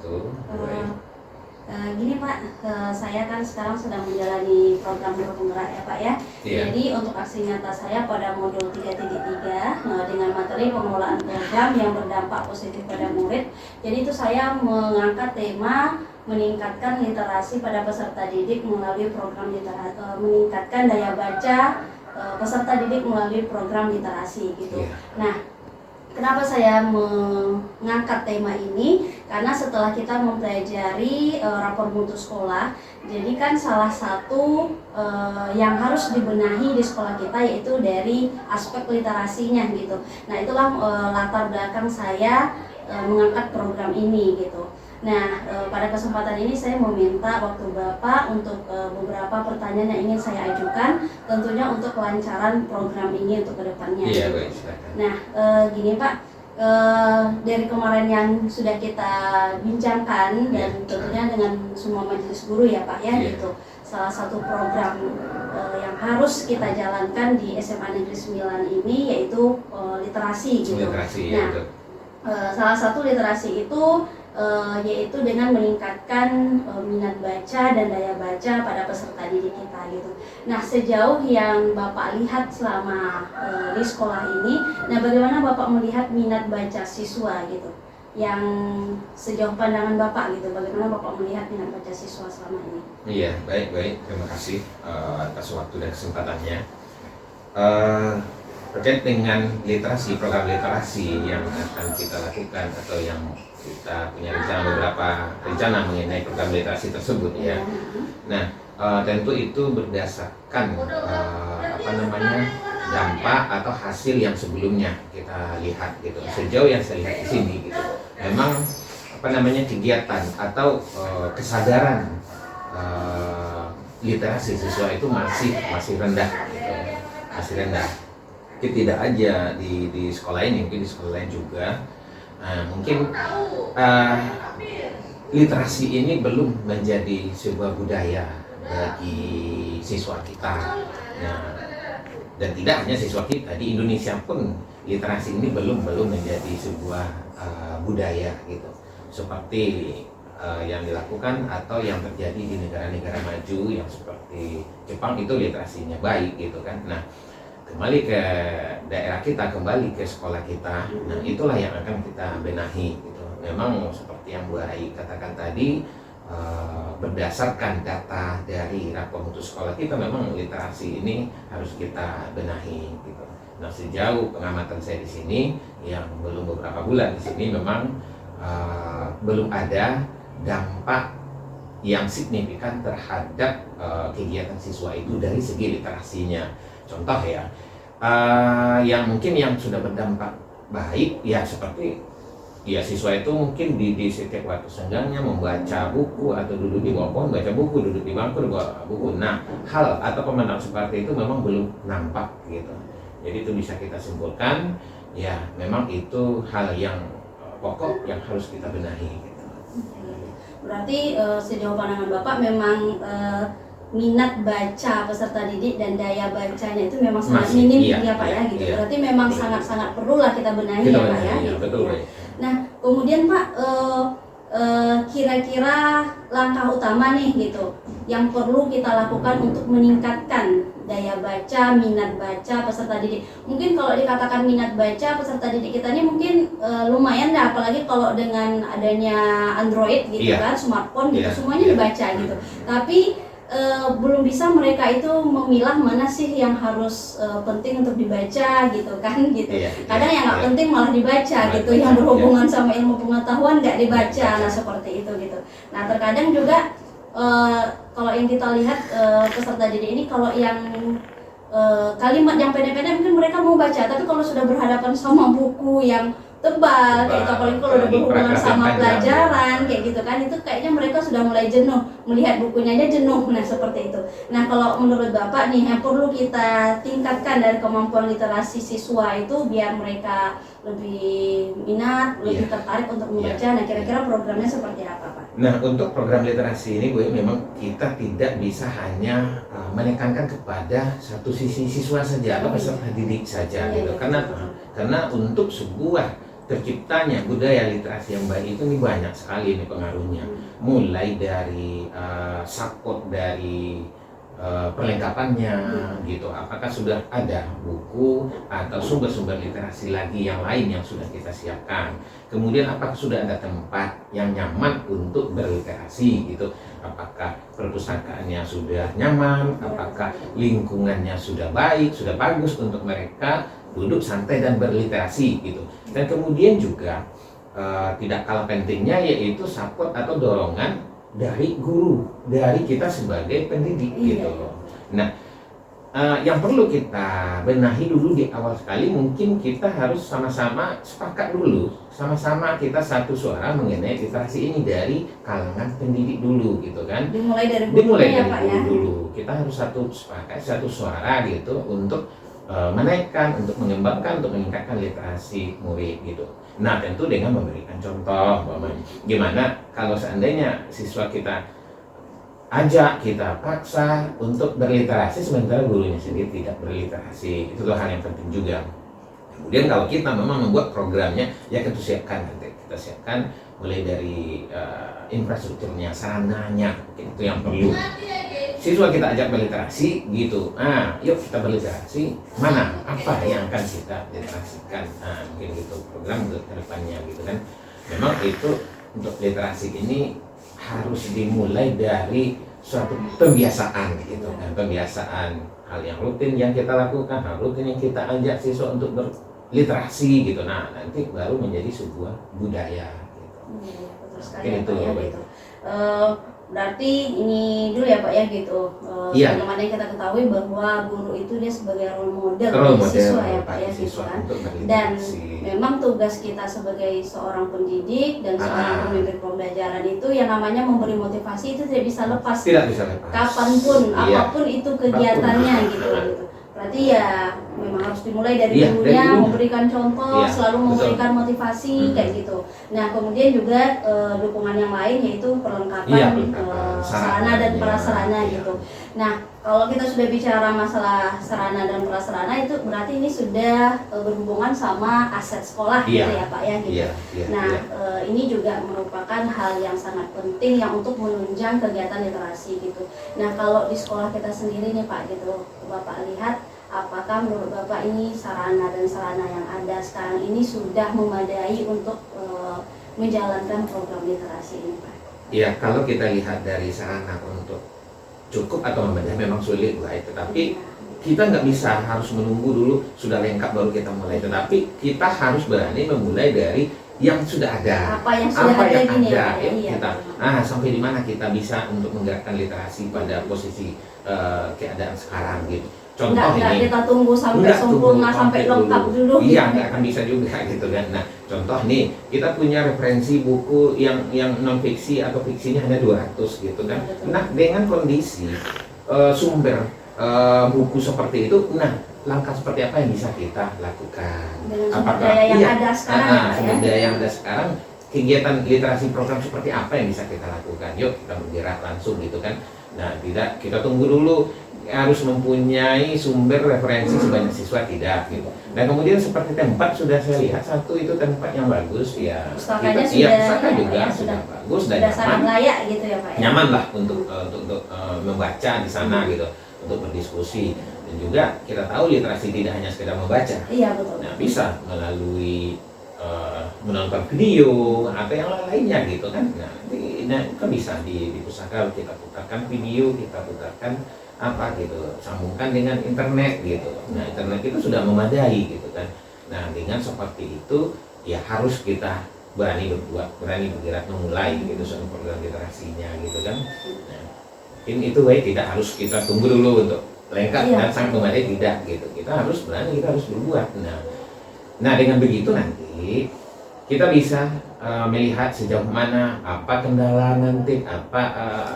betul. Gini Pak, saya kan sekarang sedang menjalani program guru penggerak ya Pak ya. Iya. Jadi untuk aksi nyata saya pada modul 3.3 dengan materi pengelolaan program yang berdampak positif pada murid. Jadi itu saya mengangkat tema meningkatkan literasi pada peserta didik melalui program meningkatkan daya baca peserta didik melalui program literasi gitu. Iya. Nah, kenapa saya mengangkat tema ini? Karena setelah kita mempelajari rapor mutu sekolah, jadi kan salah satu yang harus dibenahi di sekolah kita yaitu dari aspek literasinya gitu. Nah itulah latar belakang saya mengangkat program ini gitu. Nah pada kesempatan ini saya meminta waktu Bapak untuk beberapa pertanyaan yang ingin saya ajukan, tentunya untuk kelancaran program ini untuk kedepannya. Iya, gitu. baik, silakan. Nah gini Pak, dari kemarin yang sudah kita bincangkan dan tentunya dengan semua majelis guru ya Pak ya gitu. Salah satu program yang harus kita jalankan di SMA Negeri 9 ini yaitu literasi gitu. Literasi, nah, salah satu literasi itu yaitu dengan meningkatkan minat baca dan daya baca pada peserta didik kita gitu. Nah sejauh yang Bapak lihat selama di sekolah ini, nah bagaimana Bapak melihat minat baca siswa gitu? Yang sejauh pandangan Bapak gitu, bagaimana Bapak melihat minat baca siswa selama ini? Iya, baik, terima kasih atas waktu dan kesempatannya. Terkait dengan literasi, program literasi yang akan kita lakukan atau yang kita punya beberapa rencana mengenai program literasi tersebut ya. Nah, tentu itu berdasarkan dampak atau hasil yang sebelumnya kita lihat gitu. Sejauh yang saya lihat di sini gitu, memang kegiatan atau kesadaran literasi siswa itu masih rendah gitu, masih rendah. Mungkin tidak aja di sekolah ini, mungkin di sekolah lain juga. Mungkin literasi ini belum menjadi sebuah budaya bagi siswa kita. Nah, dan tidak hanya siswa kita, di Indonesia pun literasi ini belum menjadi sebuah budaya gitu. Seperti yang dilakukan atau yang terjadi di negara-negara maju yang seperti Jepang, itu literasinya baik gitu kan. Nah, kembali ke daerah kita, kembali ke sekolah kita, nah itulah yang akan kita benahi gitu. Memang seperti yang Bu Ai katakan tadi, berdasarkan data dari rapor mutu sekolah kita, memang literasi ini harus kita benahi gitu. Nah sejauh pengamatan saya di sini, yang belum beberapa bulan di sini, memang belum ada dampak yang signifikan terhadap kegiatan siswa itu dari segi literasinya. Contoh ya, yang mungkin yang sudah berdampak baik ya seperti ya siswa itu mungkin di setiap waktu senggangnya membaca buku atau duduk di bawah pohon baca buku, duduk di bangku baca buku. Nah, hal atau pemandangan seperti itu memang belum nampak gitu. Jadi itu bisa kita simpulkan ya memang itu hal yang pokok yang harus kita benahi gitu. Berarti sejauh pandangan Bapak memang minat baca peserta didik dan daya bacanya itu memang sangat minim ya Pak ya gitu. Berarti memang sangat-sangat perlulah kita benahi ya Pak ya. Gitu. Betul. Nah kemudian Pak kira-kira langkah utama nih gitu yang perlu kita lakukan untuk meningkatkan daya baca, minat baca peserta didik. Mungkin kalau dikatakan minat baca peserta didik kita ini mungkin lumayan dah, apalagi kalau dengan adanya Android gitu kan, smartphone gitu, semuanya dibaca gitu. Tapi belum bisa mereka itu memilah mana sih yang harus penting untuk dibaca gitu kan gitu. Kadang yang nggak penting malah dibaca gitu, yang berhubungan sama ilmu pengetahuan nggak dibaca. Nah seperti itu gitu. Nah terkadang juga kalau yang kita lihat peserta didik ini, kalau yang kalimat yang pendek-pendek mungkin mereka mau baca, tapi kalau sudah berhadapan sama buku yang tebal kayak itu, apalagi kalau udah berhubungan sama pelajaran kayak gitu kan, itu kayaknya mereka sudah mulai jenuh, melihat bukunya aja jenuh. Nah seperti itu. Nah kalau menurut Bapak nih, yang perlu kita tingkatkan dari kemampuan literasi siswa itu biar mereka lebih minat, lebih tertarik untuk membaca. Nah kira-kira programnya seperti apa Pak? Nah untuk program literasi ini Bu, memang kita tidak bisa hanya menekankan kepada satu sisi siswa saja atau peserta didik saja gitu. Karena untuk sebuah terciptanya budaya literasi yang baik itu nih banyak sekali nih pengaruhnya. Mulai dari support dari perlengkapannya gitu. Apakah sudah ada buku atau sumber-sumber literasi lagi yang lain yang sudah kita siapkan? Kemudian apakah sudah ada tempat yang nyaman untuk berliterasi gitu? Apakah perpustakaannya sudah nyaman? Apakah lingkungannya sudah baik, sudah bagus untuk mereka duduk santai dan berliterasi gitu? Dan kemudian juga tidak kalah pentingnya yaitu support atau dorongan dari guru, dari kita sebagai pendidik gitu. Nah, yang perlu kita benahi dulu di awal sekali, mungkin kita harus sama-sama sepakat dulu, sama-sama kita satu suara mengenai literasi ini dari kalangan pendidik dulu gitu kan. Dimulai dari guru dulu. Kita harus satu sepakat, satu suara gitu untuk menaikkan, untuk mengembangkan, untuk meningkatkan literasi murid gitu. Nah, tentu dengan memberikan contoh, gimana kalau seandainya siswa kita ajak, kita paksa untuk berliterasi sementara gurunya sendiri tidak berliterasi, itu hal yang penting juga. Kemudian kalau kita memang membuat programnya, ya kita siapkan nanti, kita siapkan mulai dari infrastrukturnya, sarananya, itu yang perlu. Siswa kita ajak berliterasi gitu, yuk kita berliterasi, mana, apa yang akan kita literasikan, mungkin gitu program untuk kedepannya gitu kan. Memang itu untuk literasi ini harus dimulai dari suatu pembiasaan gitu kan, pembiasaan hal yang rutin yang kita lakukan, hal rutin yang kita ajak siswa untuk berliterasi gitu. Nah, nanti baru menjadi sebuah budaya gitu. Betul sekali itu ya, gitu. Berarti ini dulu ya Pak ya gitu. Bagaimana yang kita ketahui bahwa guru itu dia sebagai role model bagi siswa ya Pak ya gitu kan. Dan memang tugas kita sebagai seorang pendidik dan seorang pemimpin pembelajaran itu yang namanya memberi motivasi itu tidak bisa lepas. Tidak bisa lepas. Kapanpun, apapun itu kegiatannya gitu. Berarti ya memang harus dimulai dari gurunya, memberikan contoh, selalu memberikan motivasi kayak gitu. Nah, kemudian juga dukungan yang lain yaitu perlengkapan sarana dan prasarana gitu. Nah, kalau kita sudah bicara masalah sarana dan prasarana itu berarti ini sudah berhubungan sama aset sekolah gitu ya Pak ya gitu. Nah, ini juga merupakan hal yang sangat penting yang untuk menunjang kegiatan literasi gitu. Nah, kalau di sekolah kita sendiri nih Pak gitu, Bapak lihat apakah menurut Bapak ini sarana dan sarana yang ada sekarang ini sudah memadai untuk menjalankan program literasi ini Pak? Ya, kalau kita lihat dari sarana untuk cukup atau memadai memang sulit baik, tetapi kita nggak bisa harus menunggu dulu sudah lengkap baru kita mulai, tetapi kita harus berani memulai dari yang sudah ada. Apa yang sudah ada gini ya, kita sampai di mana kita bisa untuk menggerakkan literasi pada posisi keadaan sekarang gitu. Contoh nggak ini kita tunggu sampai sempurna, sampai lengkap dulu. Iya, nggak akan bisa juga gitu kan. Nah, contoh nih, kita punya referensi buku yang non fiksi atau fiksinya hanya 200 gitu kan. Nah, dengan kondisi sumber buku seperti itu, nah langkah seperti apa yang bisa kita lakukan? Dengan sumber daya yang ada sekarang, sumber daya yang ada sekarang, kegiatan literasi program seperti apa yang bisa kita lakukan? Yuk kita bergerak langsung gitu kan. Nah, tidak kita tunggu dulu harus mempunyai sumber referensi sebanyak siswa, tidak gitu. Dan kemudian seperti tempat sudah saya lihat satu itu tempat yang bagus ya. Pustakanya pustaka juga sudah bagus dan sudah sangat layak gitu ya Pak. Nyaman lah untuk membaca di sana gitu, untuk berdiskusi. Dan juga kita tahu literasi tidak hanya sekedar membaca. Iya betul. Nah, bisa melalui menonton video atau yang lainnya gitu kan. Nah, itu bisa di pustaka kita putarkan video, kita putarkan apa gitu, sambungkan dengan internet gitu. Nah, internet itu sudah memadai gitu kan. Nah, dengan seperti itu ya harus kita berani berbuat, berani bergerak memulai gitu soal program literasinya gitu kan. Nah, itu baik, tidak harus kita tunggu dulu untuk lengkap dan sangat memadai, tidak gitu. Kita harus berani, kita harus berbuat. Nah, dengan begitu nanti kita bisa melihat sejauh mana apa kendala nanti, apa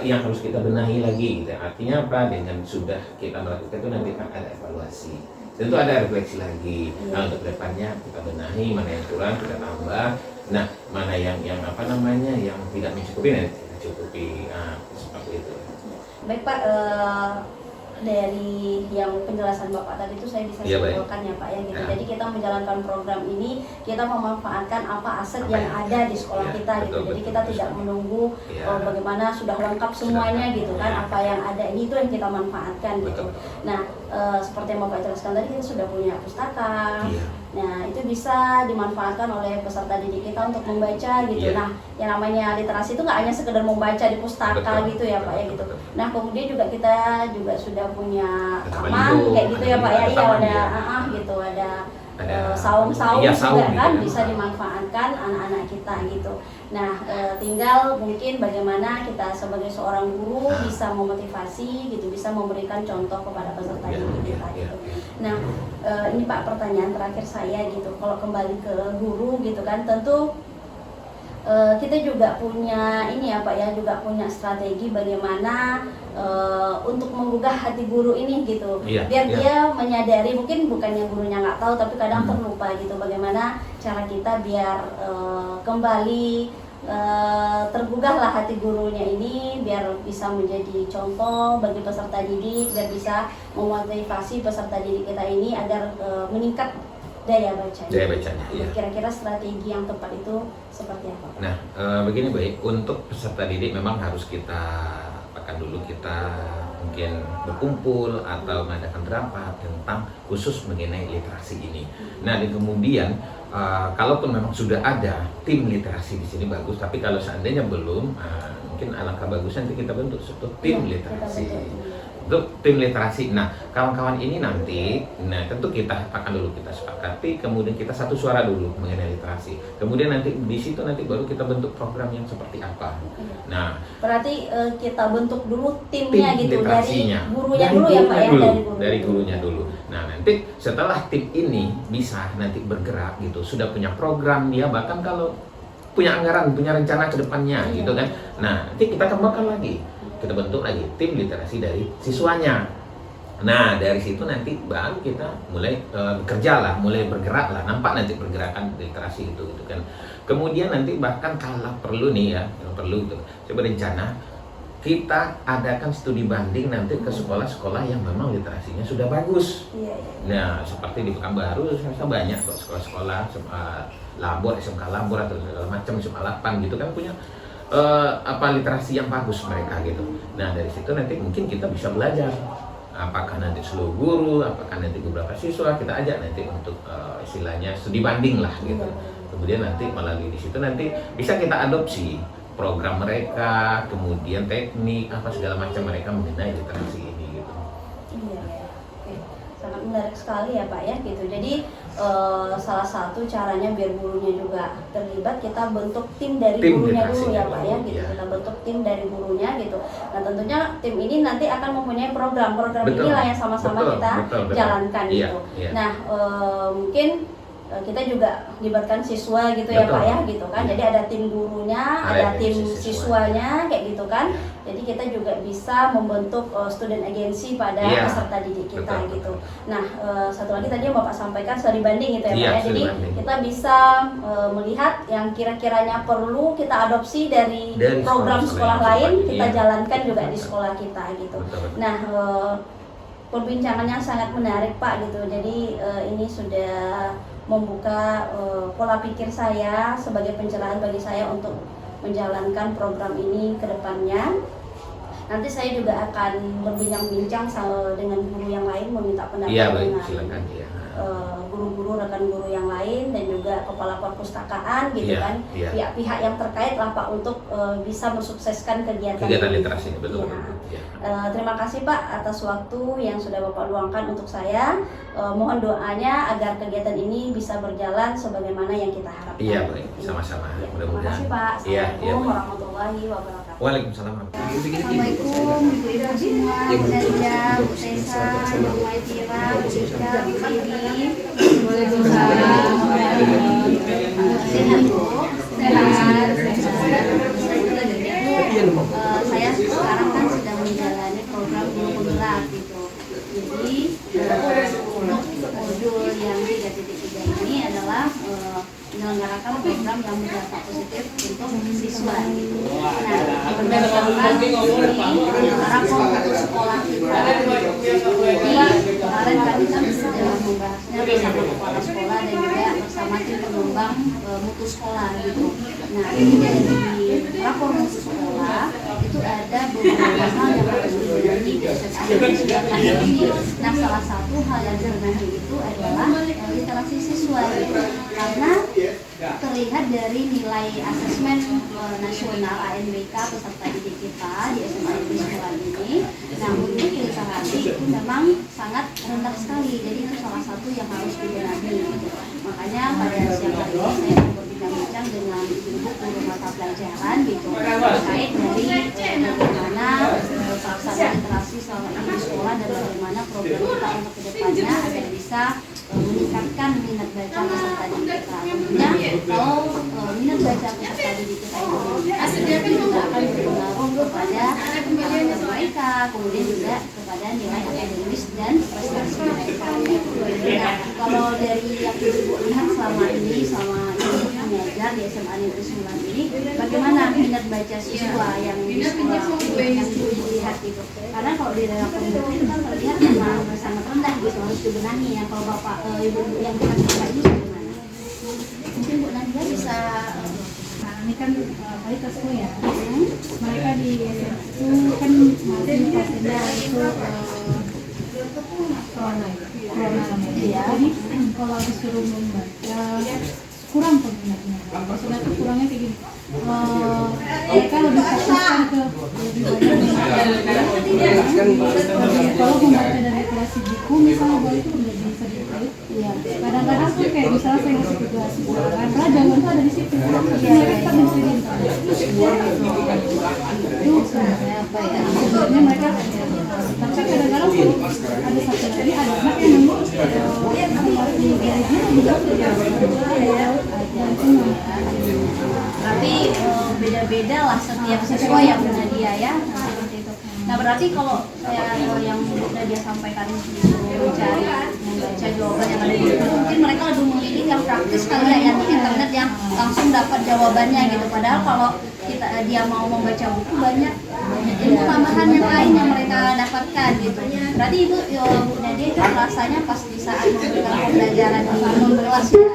yang harus kita benahi lagi gitu. Artinya apa, dengan sudah kita melakukan itu nanti akan ada evaluasi, tentu ada refleksi lagi. Nah, untuk depannya kita benahi mana yang kurang kita tambah, nah mana yang apa namanya yang tidak mencukupi nanti kita cukupi, seperti itu. Baik Pak, dari yang penjelasan Bapak tadi itu saya bisa Iya, baik. simpulkan ya Pak ya gitu. Ya. Jadi kita menjalankan program ini, kita memanfaatkan apa aset Apa yang yang ada di sekolah ya, kita gitu. betul, Jadi betul, kita betul. tidak menunggu Ya. bagaimana sudah lengkap semuanya lengkap, gitu kan. ya. Apa yang ada ini itu yang kita manfaatkan gitu. Betul. Nah, seperti yang Bapak jelaskan tadi, kita sudah punya pustaka. Iya. Nah, itu bisa dimanfaatkan oleh peserta didik kita untuk membaca gitu. Iya. Nah, yang namanya literasi itu nggak hanya sekedar membaca di pustaka Betul, gitu ya Pak ya betul, gitu. betul. Nah, kemudian juga kita juga sudah punya Ada taman baliho, kayak gitu ya Pak ya. ada Iya, taman, ada ya. gitu, ada Ada saung-saung iya, juga saung kan gitu bisa dimanfaatkan anak-anak kita gitu. Nah, tinggal mungkin bagaimana kita sebagai seorang guru bisa memotivasi gitu, bisa memberikan contoh kepada peserta Ya, didik ya, kita ya, gitu. ya. Nah, ini Pak pertanyaan terakhir saya gitu. Kalau kembali ke guru gitu kan, tentu kita juga punya ini ya Pak ya, juga punya strategi bagaimana untuk menggugah hati guru ini gitu. Iya, Biar iya. dia menyadari, mungkin bukannya gurunya nggak tahu tapi kadang Hmm. terlupa gitu, bagaimana cara kita biar kembali tergugahlah hati gurunya ini, biar bisa menjadi contoh bagi peserta didik, biar bisa memotivasi peserta didik kita ini agar meningkat daya bacanya. Daya bacanya, iya. Kira-kira strategi yang tepat itu seperti apa? Nah, begini baik, untuk peserta didik memang harus kita apakan dulu, kita mungkin berkumpul atau mengadakan rapat tentang khusus mengenai literasi ini. Nah, dan kemudian kalaupun memang sudah ada tim literasi di sini bagus, tapi kalau seandainya belum, mungkin alangkah bagusnya nanti kita bentuk suatu tim Iya, literasi. kita bentuk. Untuk tim literasi. Nah, kawan-kawan ini nanti, nah tentu kita akan dulu kita sepakati, kemudian kita satu suara dulu mengenai literasi. Kemudian nanti di situ nanti baru kita bentuk program yang seperti apa. Nah, Berarti kita bentuk dulu timnya tim gitu, dari literasinya gurunya dulu ya Pak ya, dari gurunya dulu. Nah, nanti setelah tim ini bisa nanti bergerak gitu, sudah punya program dia, bahkan kalau punya anggaran, punya rencana ke depannya Iya. gitu kan. Nah, nanti kita kembangkan lagi. Kita bentuk lagi tim literasi dari siswanya. Nah, dari situ nanti baru kita mulai bekerja lah, mulai bergerak lah, nampak nanti pergerakan literasi itu gitu kan. Kemudian nanti bahkan kalau perlu nih ya, kalau perlu itu, saya berencana kita adakan studi banding nanti ke sekolah-sekolah yang memang literasinya sudah bagus. Iya, iya. Nah, seperti di Pekanbaru saya rasa banyak kok sekolah-sekolah Labor, SMK Labor atau segala macam, SMA 8 gitu kan punya literasi yang bagus mereka gitu. Nah, dari situ nanti mungkin kita bisa belajar. Apakah nanti seluruh guru, apakah nanti beberapa siswa kita ajak nanti untuk istilahnya studi banding lah gitu. Kemudian nanti melalui di situ nanti bisa kita adopsi program mereka, kemudian teknik apa segala macam mereka mengenai literasi ini gitu. Iya, ya. Oke. Sangat menarik sekali ya Pak ya gitu. Jadi salah satu caranya biar gurunya juga terlibat, kita bentuk tim dari Tim gurunya literasi dulu ya dulu, Pak ya gitu. iya. Kita bentuk tim dari gurunya gitu. Nah, tentunya tim ini nanti akan mempunyai program-program Betul, inilah yang sama-sama betul, kita betul. jalankan Iya, gitu. iya. Nah, mungkin kita juga libatkan siswa gitu ya Betul. Pak ya gitu kan. Iya. Jadi ada tim gurunya, ada tim siswanya kayak gitu kan. Jadi kita juga bisa membentuk student agency pada Iya, peserta didik kita betul, gitu. betul. Nah, satu lagi tadi yang Bapak sampaikan studi banding gitu ya Pak Iya, ya. studi Jadi banding. kita bisa melihat yang kira-kiranya perlu kita adopsi dari program sekolah lain, kita iya. jalankan juga di sekolah kita gitu. Betul, betul. Nah, perbincangan yang sangat menarik Pak gitu. Jadi ini sudah membuka pola pikir saya sebagai pencerahan bagi saya untuk menjalankan program ini ke depannya. Nanti saya juga akan berbincang-bincang dengan guru yang lain, meminta pendapat Iya, baik, dengan silakan ya. guru-guru, rekan guru yang lain, dan juga kepala perpustakaan gitu Iya, kan, iya. pihak-pihak yang terkait lah Pak untuk bisa mensukseskan kegiatan ini. Literasi betul, Iya. betul. Iya. Terima kasih Pak atas waktu yang sudah Bapak luangkan untuk saya. Mohon doanya agar kegiatan ini bisa berjalan sebagaimana yang kita harapkan. Iya, baik, sama-sama. Ya, terima Mudah-mudahan. kasih Pak. Iya, iya, Assalamualaikum baik. warahmatullahi wabarakatuh. Waalaikumsalam. Assalamualaikum ibu-ibu semua, Bu Nadia, Bu Tessa, Bu Maitira, Bu Ika, Bu Dini. Waalaikumsalam. Sehat Bu? Sehat. Saya sekarang kan sedang menjalani program guru penggerak gitu. Jadi untuk modul yang 3.3 ini adalah menyelenggarakan program yang berdampak positif untuk siswa gitu. Nah, berdasarkan ini rapor untuk sekolah kita. Jadi kemarin kami kan sudah membahasnya bersama kepala sekolah dan juga bersama tim pengembang mutu sekolah gitu. Nah ini dari rapor mutu sekolah itu ada beberapa hal yang harus dibenahi di SMAN ini. Nah salah satu hal yang dibenahi itu adalah literasi siswa gitu. Karena terlihat dari nilai asesmen nasional ANBK peserta didik kita di SMA Negeri Sembilan ini. Nah untuk literasi itu memang sangat rendah sekali, jadi itu salah satu yang harus dibenahi gitu. Makanya pada siang hari ini saya akan berbincang-bincang dengan ibu guru mata pelajaran gitu terkait dari bagaimana pelaksanaan literasi selama ini di sekolah dan bagaimana program kita untuk kedepannya agar bisa meningkatkan minat baca peserta didik kita. Tentunya kalau minat baca peserta didik kita itu meningkat, itu juga akan berpengaruh kepada mereka, kemudian juga kepada nilai akademis dan prestasi mereka. Nah, kalau dari yang ibu lihat selama ini, selama ibu mengajar di SMA Negeri 9 ini, bagaimana minat baca siswa yang di sekolah yang ibu lihat gitu? Karena kalau di dalam komunitas itu kan terlihat memang sangat rendah gitu, harus dibenahi. Yang kalau bapak ibu yang lihat ini bagaimana? Mungkin Bu Nadia bisa. Ini kan kualitasku ya. Mereka di SMA itu kan masih pasiennya itu corona ya. Jadi kalau disuruh membaca kurang peminatnya. Maksudnya itu kurangnya kayak gini. Mereka lebih fokuskan ke lebih banyak kalau membaca dari literasi buku misalnya bahwa itu udah bisa diklik. Ya. Kadang-kadang tuh kayak misalnya saya ngasih tugas kan jawaban tuh ada di situ. Mereka bisa di internet. Itu sebenarnya apa ya? Sebenarnya mereka tapi kadang-kadang tuh ada satu lagi ada anak yang memang di garisnya juga berarti beda-beda lah setiap siswa yang Nadia ya. Nah, seperti itu. Nah berarti kalau saya yang Nadia sampaikan disuruh mencari membaca jawaban yang ada di buku, mungkin mereka lebih memilih yang praktis kali ya, yang di internet yang langsung dapat jawabannya gitu. Padahal kalau dia mau membaca buku banyak ilmu tambahan yang lain yang mereka dapatkan gitu. Berarti itu Bu Nadia itu rasanya pas di saat memberikan pembelajaran di kelas ya.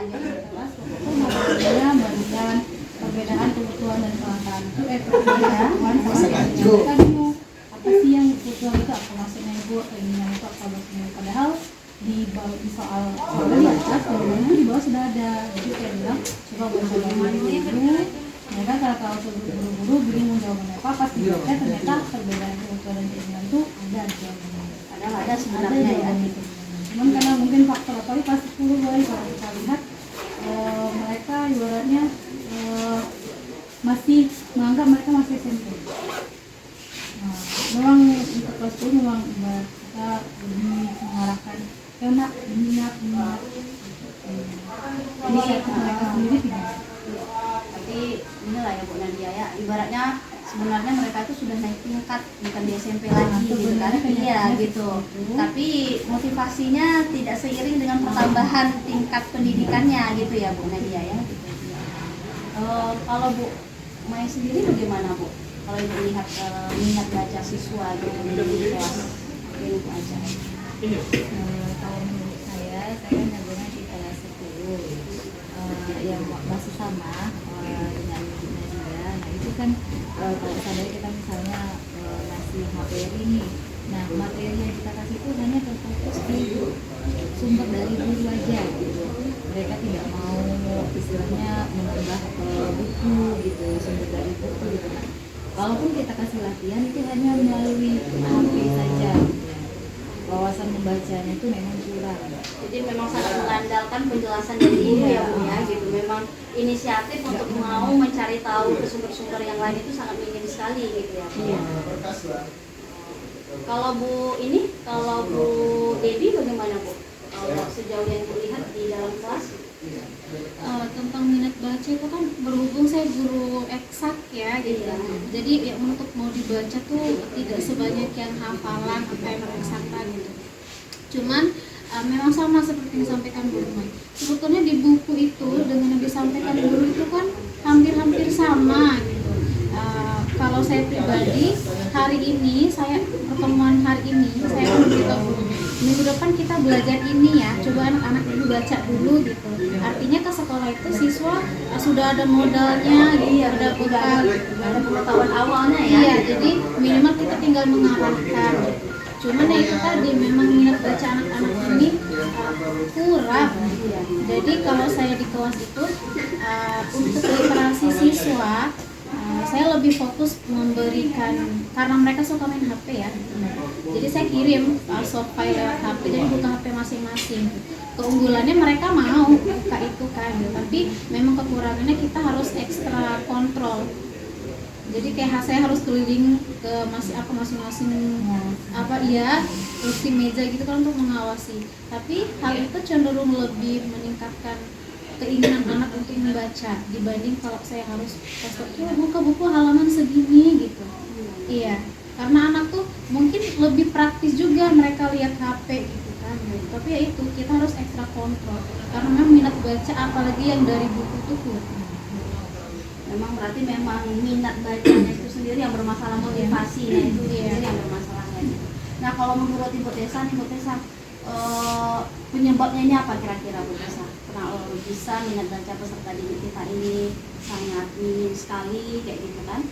Memberikan perbedaan kebutuhan dan kelangkaan itu perbedaan bingung apa sih yang kebutuhan itu, apa maksudnya ibu, keinginan itu apa maksudnya, padahal di soal di atas jawabannya di bawah sudah ada. Jadi saya bilang coba baca dulu. Mereka kalau buru-buru bingung jawabannya apa, pas dibaca ternyata perbedaan kebutuhan dan keinginan itu ada jawabannya. Padahal ada sebenarnya ya. Cuman karena mungkin faktor apa pas 10 kalau kita lihat mereka ibaratnya masih menganggap mereka masih SMP. Nah, memang untuk kelas 10 memang kita lebih mengarahkan ke minat inisiatif mereka sendiri tidak. Tapi inilah ya Bu Nadia ya, ibaratnya sebenarnya mereka itu sudah naik tingkat, bukan di SMP lagi gitu kan. Iya gitu. Tapi motivasinya tidak seiring dengan pertambahan tingkat pendidikannya gitu ya Bu Nadia ya. Kalau Bu Mai sendiri bagaimana Bu? Kalau Ibu lihat minat baca siswa gitu di kelas ilmu aja. Kalau menurut saya kan naganya di kelas 10 yang masih sama dengan Nadia. Nah itu kan kalau sadar kita misalnya ngasih materi nih. Nah materi yang kita kasih itu hanya terfokus di sumber dari guru aja gitu. Mereka tidak mau istilahnya menambah buku gitu, sumber dari buku gitu. Nah, walaupun kita kasih latihan itu hanya melalui HP saja gitu. Wawasan membacanya itu memang kurang. Jadi memang sangat mengandalkan penjelasan dari ibu ya Bu ya gitu. Memang inisiatif untuk mau mencari tahu ke sumber-sumber yang lain itu sangat minim sekali gitu ya. Iya. Kalau Bu Devi bagaimana Bu? Kalau sejauh yang Bu lihat di dalam kelas? Tentang minat baca itu kan berhubung saya guru eksak ya gitu. Jadi ya untuk mau dibaca tuh tidak sebanyak yang hafalan atau yang eksaktan gitu. Cuman memang sama seperti yang disampaikan Bu Mai. Sebetulnya di buku itu dengan yang disampaikan guru itu kan hampir-hampir sama gitu. kalau saya pribadi hari ini pertemuan hari ini saya memberitahu minggu depan kita belajar ini ya, coba anak-anak dulu baca dulu gitu. Artinya ke sekolah itu siswa sudah ada modalnya gitu, ada bekal, ada pengetahuan awalnya ya. iya, jadi minimal kita tinggal mengarahkan gitu. Cuman ya itu tadi memang minat baca anak-anak ini kurang. Jadi kalau saya di kelas itu untuk literasi siswa saya lebih fokus memberikan, karena mereka suka main HP ya. Jadi saya kirim soft file lewat HP, jadi buka HP masing-masing. Keunggulannya mereka mau buka itu kan, tapi memang kekurangannya kita harus ekstra kontrol. Jadi kayak saya harus keliling ke masing-masing kursi meja gitu kan untuk mengawasi. Tapi hal itu cenderung lebih meningkatkan keinginan anak untuk membaca dibanding kalau saya harus buka buku halaman segini gitu. Iya, karena anak tuh mungkin lebih praktis juga mereka lihat HP gitu kan. Tapi ya itu kita harus ekstra kontrol karena memang minat baca apalagi yang dari buku itu kurang. Memang berarti memang minat bacanya itu sendiri yang bermasalah, motivasinya itu sendiri yang bermasalah gitu. Nah kalau menurut Ibu Tessa nih, Ibu Tessa, penyebabnya ini apa kira-kira Bu Tessa? Kenapa bisa minat baca peserta didik kita ini sangat minim sekali kayak gitu kan?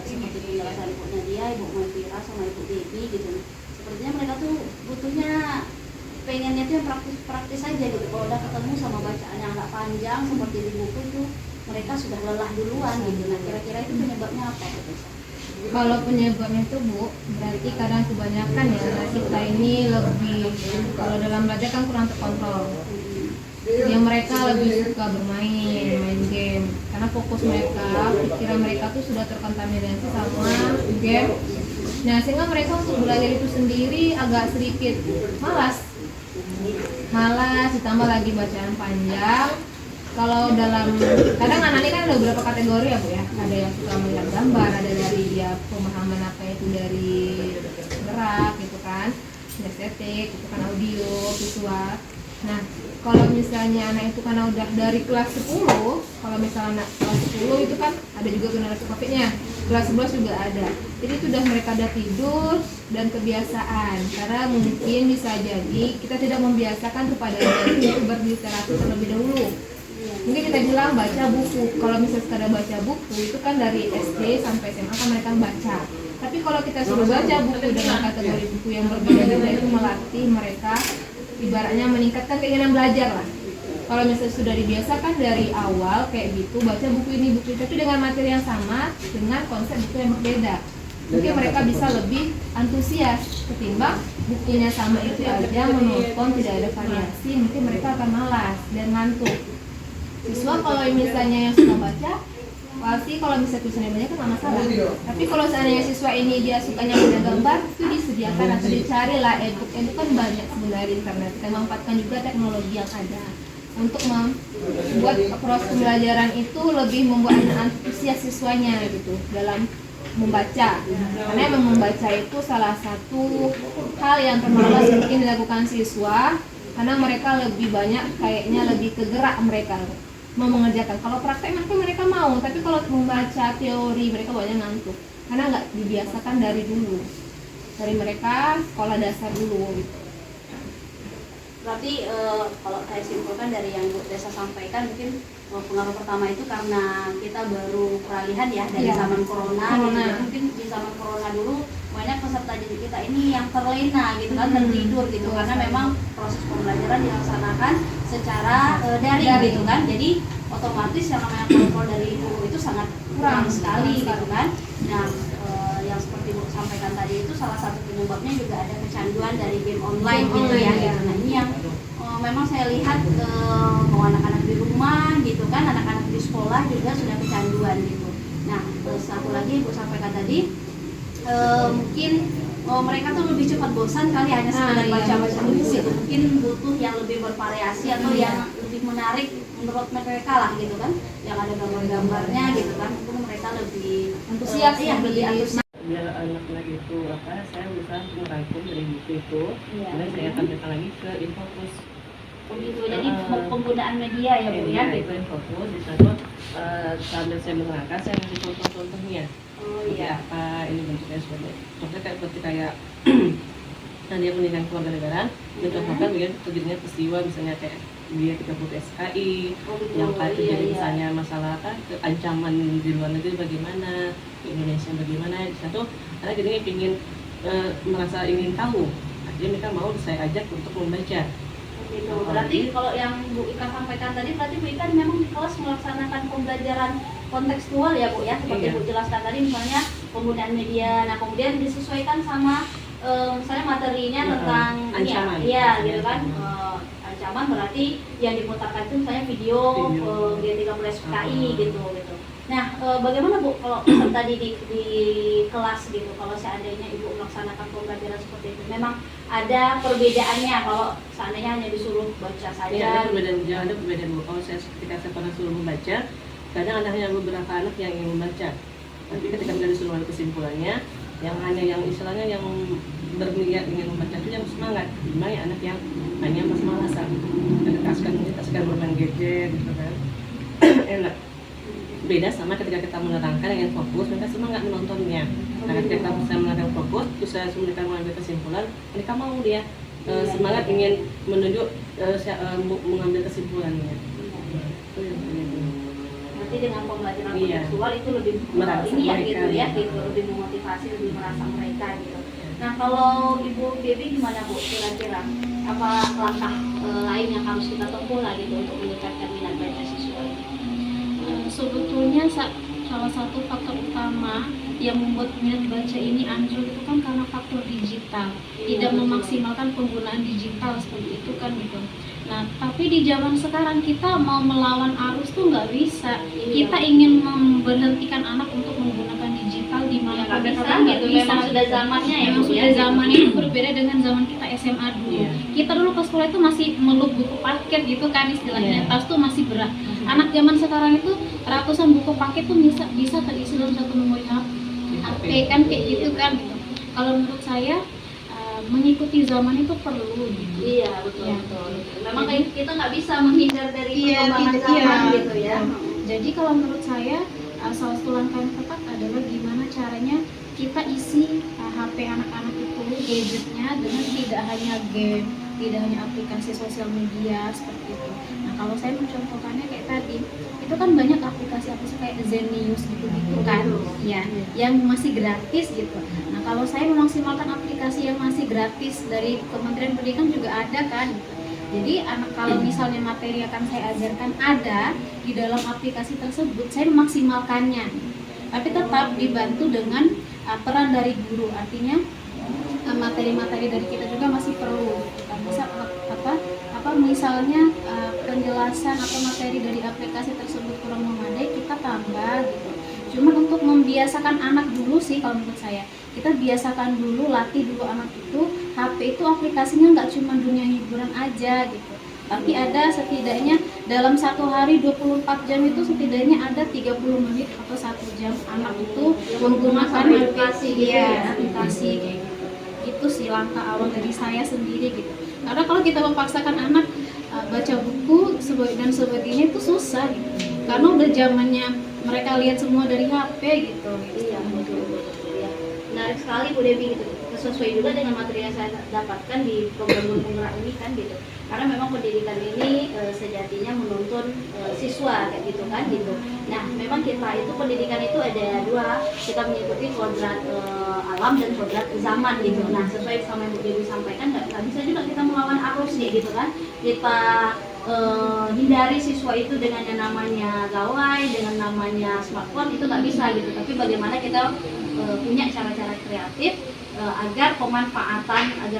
Seperti penjelasan Ibu Nadia, Ibu Mafira sama Ibu Devi gitu. Sepertinya mereka tuh butuhnya, pengennya tuh yang praktis aja gitu. Kalau udah ketemu sama bacaan yang agak panjang seperti di buku itu, mereka sudah lelah duluan gitu. Nah kira-kira itu penyebabnya apa Bu Tessa? Kalau penyebabnya itu Bu, berarti kadang kebanyakan ya anak kita ini lebih, kalau dalam belajar kan kurang terkontrol. Yang mereka lebih suka main game, karena fokus mereka, pikiran mereka tuh sudah terkontaminasi sama game. Nah sehingga mereka untuk belajar itu sendiri agak sedikit malas, ditambah lagi bacaan panjang. Kalau dalam, kadang anak ini kan ada beberapa kategori ya Bu ya, ada yang suka melihat gambar, ada dari dia pemahaman apa itu dari gerak gitu kan, estetik, itu kan audio, visual. Nah kalau misalnya anak itu karena udah dari kelas 10, kalau misalnya anak kelas 10 itu kan ada juga generasi COVID-nya, kelas 11 juga ada. Jadi itu udah mereka udah tidur dan kebiasaan, karena mungkin bisa jadi kita tidak membiasakan kepada anak itu berliterasi terlebih dahulu. Mungkin kita bilang baca buku, kalau misalnya sekadar baca buku itu kan dari SD sampai SMA kan mereka baca. Tapi kalau kita suruh baca buku dengan kategori buku yang berbeda-beda itu melatih mereka, ibaratnya meningkatkan keinginan belajar lah. Kalau misalnya sudah dibiasakan dari awal kayak gitu, baca buku ini, tapi dengan materi yang sama, dengan konsep buku yang berbeda, mungkin mereka bisa lebih antusias ketimbang bukunya sama itu aja menonton tidak ada variasi, mungkin mereka akan malas dan ngantuk. Siswa kalau misalnya yang suka baca, pasti kalau misalnya tulisannya banyak kan nggak masalah. Tapi kalau seandainya siswa ini dia sukanya beda gambar, itu disediakan atau dicari lah e-book kan banyak sebenarnya di internet. Kita manfaatkan juga teknologi yang ada untuk membuat proses pembelajaran itu lebih membuat anak antusias siswanya gitu dalam membaca. Karena memang membaca itu salah satu hal yang termalas mungkin dilakukan siswa, karena mereka lebih banyak kayaknya lebih kegerak mereka mau mengerjakan. Kalau praktek mereka mau, tapi kalau membaca teori mereka banyak ngantuk karena nggak dibiasakan dari dulu, dari mereka sekolah dasar dulu gitu. Berarti kalau saya simpulkan dari yang Bu Tessa sampaikan, mungkin pengaruh pertama itu karena kita baru peralihan ya dari zaman corona. Gitu. Mungkin di zaman corona dulu banyak peserta didik kita ini yang terlena gitu kan, tertidur gitu, karena memang proses pembelajaran dilaksanakan secara daring gitu kan. Jadi otomatis yang namanya kontrol dari guru itu sangat kurang sekali gitu kan. Nah yang seperti Bu sampaikan tadi itu salah satu penyebabnya juga ada kecanduan dari game online gitu ya. Nah ini yang memang saya lihat mau anak-anak di rumah gitu kan, anak-anak di sekolah juga sudah kecanduan gitu. Nah satu lagi Bu sampaikan tadi, mungkin mereka tuh lebih cepat bosan kali hanya sekedar baca-baca buku gitu. Mungkin butuh yang lebih bervariasi atau yang lebih menarik menurut mereka lah gitu kan, yang ada gambar-gambarnya gitu kan. Mungkin mereka lebih Antusias lebih antusias. Biar anak-anak itu saya berusaha untuk merangkum dari buku itu, kemudian saya tampilkan lagi ke Infocus. Begitu, jadi penggunaan media ya Bu ya. Itu Infocus, di sana sambil saya menerangkan saya ngasih contoh-contohnya. seperti apa ini bentuknya seperti contohnya kayak seperti kayak dia pendidikan keluarga negaraan mencontohkan bagaimana terjadinya peristiwa misalnya kayak dia 30 SKI yang terjadi misalnya masalah ancaman di luar negeri bagaimana, di Indonesia bagaimana, di situ karena jadinya ingin merasa ingin tahu, jadi mereka mau saya ajak untuk membaca. Gitu. Berarti kalau yang Bu Ika sampaikan tadi, berarti Bu Ika memang di kelas melaksanakan pembelajaran kontekstual ya Bu ya, seperti Iya. Bu jelaskan tadi misalnya penggunaan media, nah kemudian disesuaikan sama misalnya materinya tentang ancaman, iya gitu kan. Ancaman berarti yang diputarkan itu misalnya video. G30 PKI gitu. Nah, bagaimana Bu kalau tadi di kelas gitu, kalau seandainya Ibu melaksanakan pembelajaran seperti itu, memang ada perbedaannya kalau seandainya hanya disuruh baca saja? Iya, ada perbedaan Bu. Kalau ketika saya pernah suruh membaca, kadang ada hanya beberapa anak yang ingin membaca. Tapi ketika kita disuruh ambil kesimpulannya, yang hanya yang istilahnya yang berniat ingin membaca itu yang semangat, dimana anak yang hanya pas-malasan, askan bermain gadget gitu kan. Enak. Beda sama ketika kita menerangkan yang fokus, mereka semangat menontonnya. Nah, ketika kita bisa menerangkan fokus, bisa mereka mengambil kesimpulan, mereka mau dia semangat ingin menunjuk mengambil kesimpulannya. Nanti dengan pembelajaran kontekstual itu lebih ini ya gitu ya, gitu, lebih memotivasi, lebih merasa mereka gitu. Nah, kalau Ibu Baby gimana Bu? Kira-kira apa langkah lain yang harus kita tempuh lah gitu untuk meningkatkan minat baca siswa? Sebetulnya salah satu faktor utama yang membuat minat baca ini anjlok itu kan karena faktor digital, tidak memaksimalkan penggunaan digital seperti itu kan gitu. Nah, tapi di zaman sekarang kita mau melawan arus tuh nggak bisa. Kita ingin memberhentikan anak untuk menggunakan digital di mana pada sekarang gitu. Memang sudah zamannya ya. Memang sudah zamannya itu berbeda dengan zaman kita SMA dulu. Kita dulu pas sekolah itu masih meluk buku paket gitu kan istilahnya. Tas tuh masih berat. Anak zaman sekarang itu ratusan buku paket tuh bisa terisi dalam satu memori HP kan kayak gitu kan gitu. Kalau menurut saya mengikuti zaman itu perlu gitu. Iya betul. Memang kita nggak bisa menghindar dari perkembangan zaman gitu ya. Jadi kalau menurut saya salah satu langkah yang tepat adalah gimana caranya kita isi HP anak-anak itu gadgetnya dengan tidak hanya game, tidak hanya aplikasi sosial media seperti itu. Nah, kalau saya mencontohkannya kayak tadi, itu kan banyak aplikasi-aplikasi kayak Zenius gitu kan, ya, yang masih gratis gitu. Nah, kalau saya memaksimalkan aplikasi yang masih gratis dari Kementerian Pendidikan juga ada kan. Jadi anak kalau misalnya materi akan saya ajarkan ada di dalam aplikasi tersebut, saya memaksimalkannya. Tapi tetap dibantu dengan peran dari guru, artinya materi-materi dari kita juga masih perlu. Bisa misalnya penjelasan atau materi dari aplikasi tersebut kurang memadai, kita tambah gitu. Cuma untuk membiasakan anak dulu sih kalau menurut saya, kita biasakan dulu, latih dulu anak itu HP itu aplikasinya nggak cuma dunia hiburan aja gitu, tapi ada setidaknya dalam satu hari 24 jam itu setidaknya ada 30 menit atau 1 jam anak itu menggunakan aplikasi aplikasi kayak gitu. Itu sih langkah awal dari saya sendiri gitu. Karena kalau kita memaksakan anak baca buku dan sebagainya itu susah gitu. Karena udah zamannya mereka lihat semua dari HP gitu. Iya betul ya. Menarik sekali Bu Devi gitu. Sesuai juga dengan materi yang saya dapatkan di program Gunung Penggerak ini kan gitu. Karena memang pendidikan ini sejatinya menuntun siswa kayak gitu kan gitu. Nah, memang kita itu pendidikan itu ada dua, kita mengikuti kodrat alam dan kodrat zaman gitu. Nah, sesuai sama yang Bu Dewi sampaikan, nggak bisa juga kita melawan arus gitu kan. Kita hindari siswa itu dengan yang namanya gawai, dengan namanya smartphone itu nggak bisa gitu. Tapi bagaimana kita punya cara-cara kreatif agar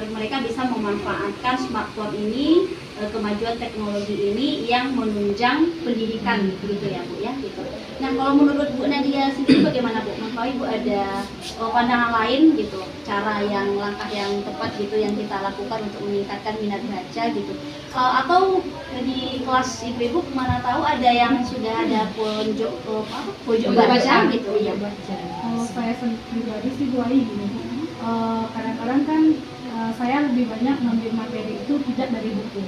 mereka bisa memanfaatkan smartphone ini, kemajuan teknologi ini yang menunjang pendidikan gitu ya Bu ya gitu. Nah, kalau menurut Bu Nadia sendiri bagaimana Bu? Mengetahui Bu ada pandangan lain gitu, langkah yang tepat gitu yang kita lakukan untuk meningkatkan minat baca gitu. Atau di kelas ibu mana tahu ada yang sudah ada pojok baca gitu ya. Kalau saya pribadi sih Bu Ai gitu. Kadang-kadang kan saya lebih banyak ngambil materi itu tidak dari buku,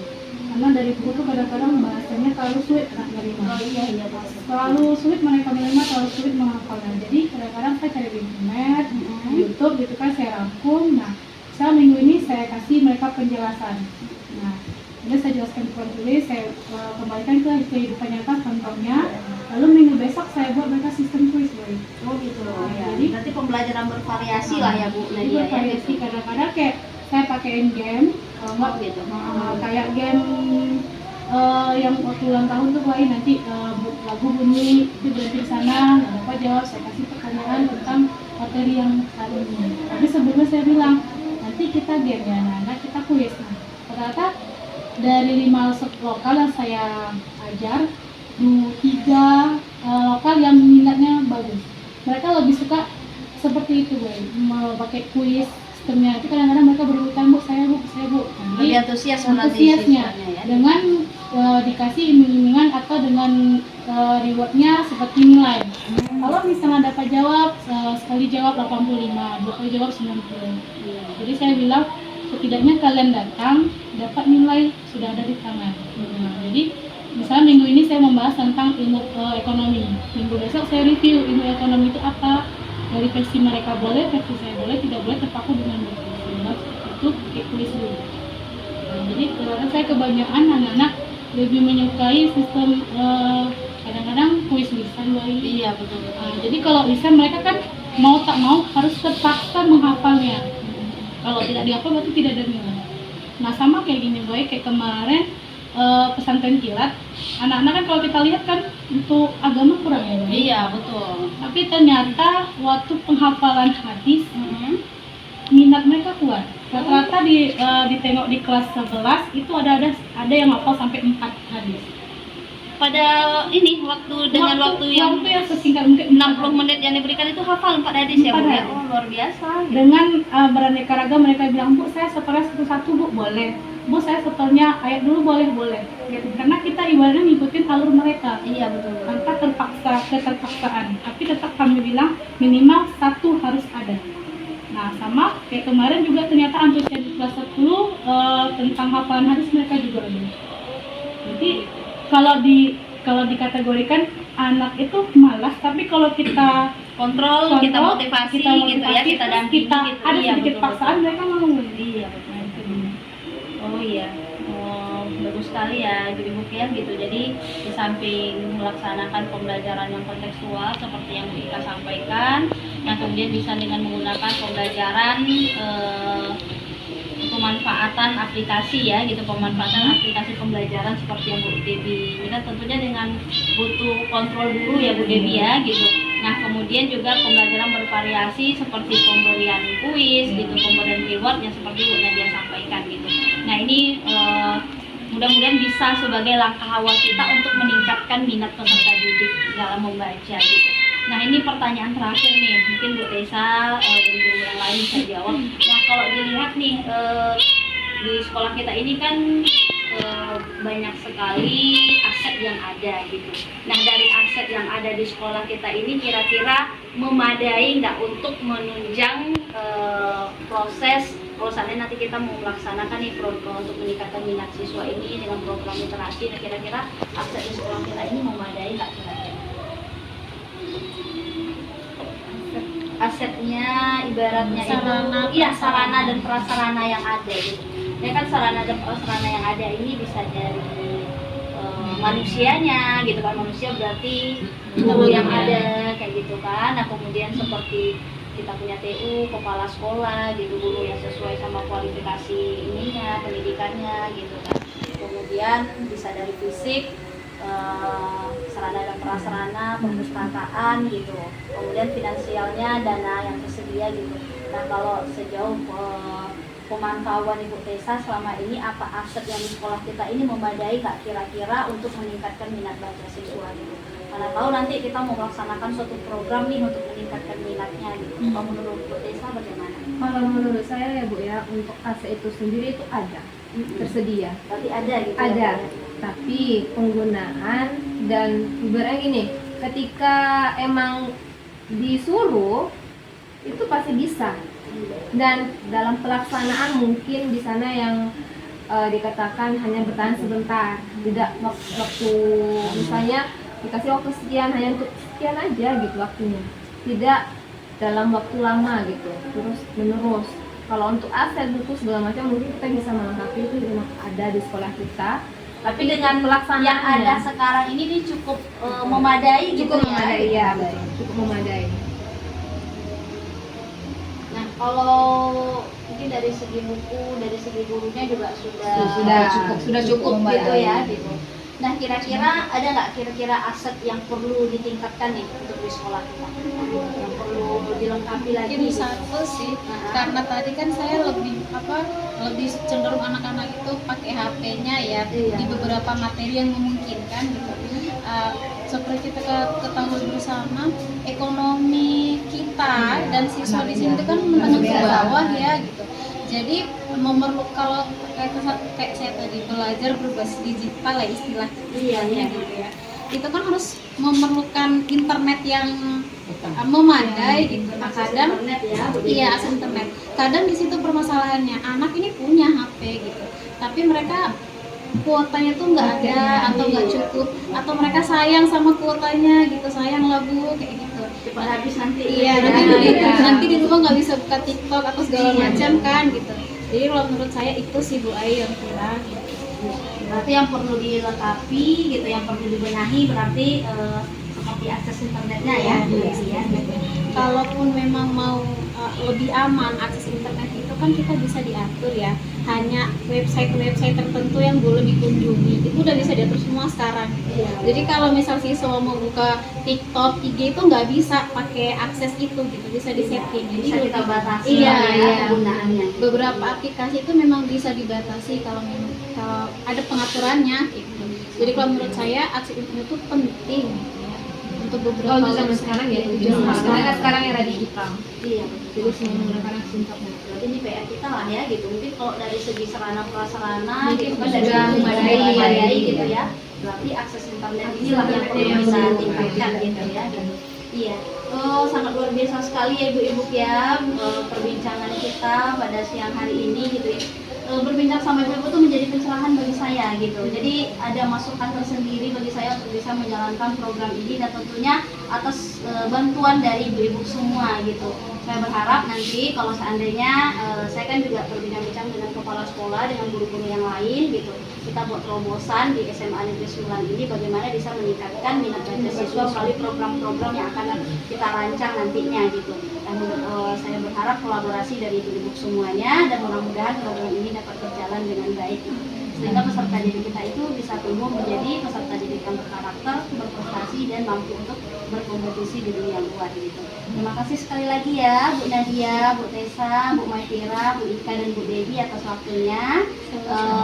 karena dari buku tuh kadang-kadang bahasanya terlalu sulit anak menerima. Iya betul. Terlalu sulit mereka menerima, terlalu sulit menghafalnya. Jadi kadang-kadang saya cari di internet, di YouTube gitu kan, saya rangkum. Nah, saya minggu ini saya kasih mereka penjelasan. Nah, jadi saya jelaskan kurang tulis, saya kembalikan ke kehidupan nyata contohnya. Lalu minggu besok saya buat mereka sistem kuis, boy. Oh gitu. Ya. Jadi Nanti pembelajaran bervariasi lah ya Bu jadi Nadia ya. bervariasi. Gitu. Kadang-kadang kayak saya pakein game, kalau nggak Gitu. kayak game yang waktu ulang tahun tuh, boy, nanti lagu bunyi itu berhenti di sana, nggak dapat jawab, saya kasih pertanyaan tentang materi yang hari ini. Tapi sebelumnya saya bilang nanti kita game ya, nah kita kuis. Nah, ternyata dari 5 lokal yang saya ajar, 3 lokal yang minatnya bagus. Mereka lebih suka seperti itu, boy, mau pakai kuis sistemnya. Itu kadang-kadang mereka berebutan, bu saya bu. Lebih antusias Antusiasnya ya. dengan dikasih iming-imingan atau dengan rewardnya seperti nilai. Kalau misalnya dapat jawab, sekali jawab 85, 2 kali jawab 90. Jadi saya bilang setidaknya kalian datang dapat nilai sudah ada di tangan. Nah, jadi misalnya minggu ini saya membahas tentang ilmu ekonomi, minggu besok saya review ilmu ekonomi itu apa, dari versi mereka boleh, versi saya boleh, tidak boleh terpaku dengan buku. Itu kuis dulu. Nah, jadi kadang saya kebanyakan anak-anak lebih menyukai sistem kadang-kadang kuis lisan, boy. Iya betul. Jadi kalau lisan mereka kan mau tak mau harus terpaksa menghafalnya. Kalau tidak dihafal berarti tidak ada nilai. Nah sama kayak gini, boy, kayak kemarin pesantren kilat, anak-anak kan kalau kita lihat kan untuk agama kurang ya, boy. Iya betul. Tapi ternyata waktu penghafalan hadis minat mereka kuat. Rata-rata ditengok di kelas 11 itu ada yang hafal sampai 4 hadis. Pada ini waktu yang sesingkat mungkin 60 menit yang diberikan itu hafal 4 hadis ya, 4 Bu? hadis. Oh, luar biasa. Dengan beraneka ragam mereka bilang, bu saya setelnya satu-satu, bu boleh, bu saya setelnya ayat dulu, boleh gitu. Karena kita ibaratnya ngikutin alur mereka. Iya betul. Tanpa keterpaksaan, tapi tetap kami bilang minimal 1 harus ada. Nah sama kayak kemarin juga ternyata antusias di kelas 10 tentang hafalan hadis mereka juga ada. Jadi kalau dikategorikan anak itu malas, tapi kalau kita kontrol, kita motivasi gitu ya, kita dampingi kita gitu. ada Iya, sedikit betul, paksaan mereka mau. Iya betul. Oh iya. Bagus sekali ya jadi Mukia gitu. Jadi di samping melaksanakan pembelajaran yang kontekstual seperti yang Bu Ika sampaikan, yang kemudian bisa dengan menggunakan pembelajaran pemanfaatan aplikasi ya gitu, pemanfaatan aplikasi pembelajaran seperti yang Bu Debi ini kan tentunya dengan butuh kontrol guru ya Bu Debi ya gitu. Nah kemudian juga pembelajaran bervariasi seperti pemberian kuis gitu, pemberian reward yang seperti Bu Nadia sampaikan gitu. Nah ini mudah-mudahan bisa sebagai langkah awal kita untuk meningkatkan minat peserta didik dalam membaca gitu. Nah ini pertanyaan terakhir nih, mungkin Bu Tessa dan guru yang lain bisa jawab. Nah kalau dilihat nih di sekolah kita ini kan banyak sekali aset yang ada gitu. Nah dari aset yang ada di sekolah kita ini kira-kira memadai nggak untuk menunjang proses kalau seandainya nanti kita mau melaksanakan nih program untuk meningkatkan minat siswa ini dengan program literasi, nah kira-kira aset di sekolah kita ini memadai nggak kira-kira? Asetnya ibaratnya sarana dan prasarana yang ada gitu. Ya kan sarana dan prasarana yang ada ini bisa dari manusianya gitu kan, manusia berarti guru yang ada kayak gitu kan. Nah kemudian seperti kita punya TU, kepala sekolah gitu, guru yang sesuai sama kualifikasi ininya, pendidikannya gitu kan. Kemudian bisa dari fisik, sarana dan prasarana, perpustakaan gitu. Kemudian finansialnya, dana yang tersedia gitu. Nah kalau sejauh pemantauan Ibu Tessa selama ini, apa aset yang di sekolah kita ini memadai nggak kira-kira untuk meningkatkan minat baca siswa gitu? Karena tahu nanti kita mau melaksanakan suatu program nih untuk meningkatkan minatnya gitu. Kalau menurut Bu Tessa bagaimana? Kalau menurut saya ya Bu ya, untuk aset itu sendiri itu ada, tersedia. Berarti ada gitu. Ada, ya? tapi penggunaan dan ibaratnya gini, ketika emang disuruh itu pasti bisa. Dan dalam pelaksanaan mungkin di sana yang dikatakan hanya bertahan sebentar, tidak waktu misalnya dikasih waktu sekian hanya untuk sekian aja gitu waktunya, tidak dalam waktu lama gitu terus menerus. Kalau untuk aset buku segala macam mungkin kita bisa melengkapi itu ada di sekolah kita, tapi dengan pelaksanaannya yang ada sekarang ini cukup memadai gitu cukup ya. memadai ya, cukup memadai. Nah, kalau mungkin dari segi buku, dari segi gurunya juga sudah cukup gitu memadai. ya gitu. Nah, kira-kira ada nggak kira-kira aset yang perlu ditingkatkan nih untuk di sekolah kita? Yang perlu dilengkapi lagi? Mungkin satu sih, karena tadi kan saya lebih cenderung anak-anak itu pakai HP-nya ya di beberapa materi yang memungkinkan gitu. Seperti kita ketahui bersama, ekonomi kita dan siswa di sini itu kan menengah ke bawah ya gitu. Jadi memerlukan kalau kayak saya tadi belajar berbasis digital lah istilahnya gitu ya. Itu kan harus memerlukan internet yang memadai gitu. Nah, kadang akses internet. Kadang di situ permasalahannya anak ini punya HP gitu, tapi mereka kuotanya tuh nggak ada atau nggak cukup, atau mereka sayang sama kuotanya gitu, sayang lah Bu kayak gitu. Cepat habis nanti. Iya, nanti di rumah nggak bisa buka TikTok atau segala macam kan gitu. Jadi kalau menurut saya itu sih Bu Ai yang kurang. Berarti yang perlu dilengkapi gitu, yang perlu dibenahi berarti seperti akses internetnya ya. Kalaupun memang mau lebih aman akses internet itu kan kita bisa diatur ya. Hanya website tertentu yang boleh dikunjungi. Itu udah bisa diatur semua sekarang. Jadi kalau misal siswa mau buka TikTok, IG itu nggak bisa pakai akses itu gitu, bisa disetting. Jadi Bisa kita batasi penggunaannya. Beberapa aplikasi itu memang bisa dibatasi kalau ada pengaturannya gitu. Jadi kalau menurut saya akses internet itu penting gitu ya. Untuk beberapa Kalau zaman sekarang ya itu karena sekarang era digital. Iya. Jadi semua menggunakan akses internet. Berarti ini PR kita lah ya gitu. Mungkin kalau dari segi sarana prasarana Mungkin gitu kan sudah dari memadai gitu ya. Berarti akses internet inilah yang perlu bisa tingkatkan gitu ya. Iya. Sangat luar biasa sekali ya ibu-ibu ya perbincangan kita pada siang hari ini gitu ya. Berbincang sama ibu-ibu itu menjadi pencerahan bagi saya gitu. Jadi ada masukan tersendiri bagi saya untuk bisa menjalankan program ini dan tentunya atas bantuan dari ibu-ibu semua gitu. Saya berharap nanti kalau seandainya saya kan juga berbincang-bincang dengan kepala sekolah, dengan guru-guru yang lain gitu. Kita buat terobosan di SMA Negeri 9 ini bagaimana bisa meningkatkan minat baca siswa melalui program-program yang akan kita rancang nantinya gitu. Dan saya berharap kolaborasi dari ibu-ibu semuanya dan mudah-mudahan program ini dapat berjalan dengan baik sehingga peserta didik kita itu bisa tumbuh menjadi peserta didik yang berkarakter, berprestasi dan mampu untuk berkompetisi di dunia luar gitu. Terima kasih sekali lagi ya Bu Nadia, Bu Tessa, Bu Maitira, Bu Ika dan Bu Devi atas waktunya.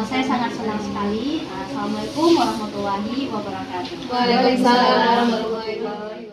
Saya sangat senang sekali. Assalamualaikum warahmatullahi wabarakatuh. Waalaikumsalam warahmatullahi wabarakatuh.